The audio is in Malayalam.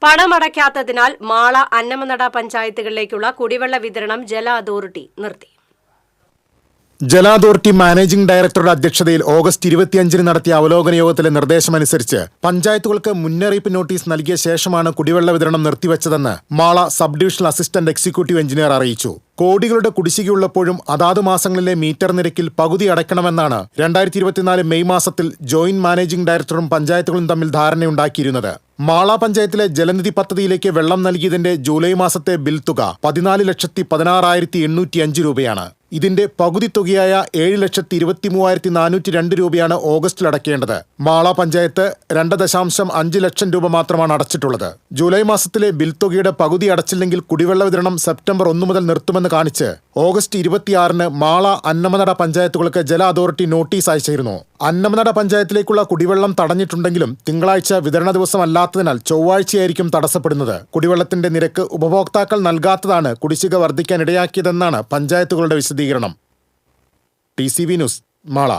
പണമടയ്ക്കാത്തതിനാൽ മാള അന്നമനട പഞ്ചായത്തുകളിലേക്കുള്ള കുടിവെള്ള വിതരണം ജല അതോറിറ്റി നിർത്തി. ജല അതോറിറ്റി മാനേജിംഗ് ഡയറക്ടറുടെ അധ്യക്ഷതയിൽ ഓഗസ്റ്റ് 25 നടത്തിയ അവലോകന യോഗത്തിലെ നിർദ്ദേശമനുസരിച്ച് പഞ്ചായത്തുകൾക്ക് മുന്നറിയിപ്പ് നോട്ടീസ് നൽകിയ ശേഷമാണ് കുടിവെള്ള വിതരണം നിർത്തിവച്ചതെന്ന് Mala sub divisional assistant executive engineer അറിയിച്ചു. കോടികളുടെ കുടിശ്ശികയുള്ളപ്പോഴും അതാത് മാസങ്ങളിലെ മീറ്റർ നിരക്കിൽ പകുതി അടയ്ക്കണമെന്നാണ് 2024 മെയ് മാസത്തിൽ ജോയിന്റ് മാനേജിംഗ് ഡയറക്ടറും പഞ്ചായത്തുകളും തമ്മിൽ ധാരണയുണ്ടാക്കിയിരുന്നത്. മാള പഞ്ചായത്തിലെ ജലനിധി പദ്ധതിയിലേക്ക് വെള്ളം നൽകിയതിന്റെ ജൂലൈ മാസത്തെ ബിൽ തുക 14,16,805 രൂപയാണ്. ഇതിന്റെ പകുതി തുകയായ 7,23,402 രൂപയാണ് ഓഗസ്റ്റിൽ അടയ്ക്കേണ്ടത്. മാള പഞ്ചായത്ത് 2.5 ലക്ഷം രൂപ മാത്രമാണ് അടച്ചിട്ടുള്ളത്. ജൂലൈ മാസത്തിലെ ബിൽ തുകയുടെ പകുതി അടച്ചില്ലെങ്കിൽ കുടിവെള്ള വിതരണം സെപ്റ്റംബർ 1 മുതൽ നിർത്തുമെന്ന് കാണിച്ച് ഓഗസ്റ്റ് 26-ന് മാള അന്നമനട പഞ്ചായത്തുകൾക്ക് ജല അതോറിറ്റി നോട്ടീസ് അയച്ചിരുന്നു. അന്നമനട പഞ്ചായത്തിലേക്കുള്ള കുടിവെള്ളം തടഞ്ഞിട്ടുണ്ടെങ്കിലും തിങ്കളാഴ്ച വിതരണ ദിവസമല്ലാത്തതിനാൽ ചൊവ്വാഴ്ചയായിരിക്കും തടസ്സപ്പെടുന്നത്. കുടിവെള്ളത്തിന്റെ നിരക്ക് ഉപഭോക്താക്കൾ നൽകാത്തതാണ് കുടിശ്ശിക വർദ്ധിക്കാനിടയാക്കിയതെന്നാണ് പഞ്ചായത്തുകളുടെ വിശദീകരണം. TCV news, Mala.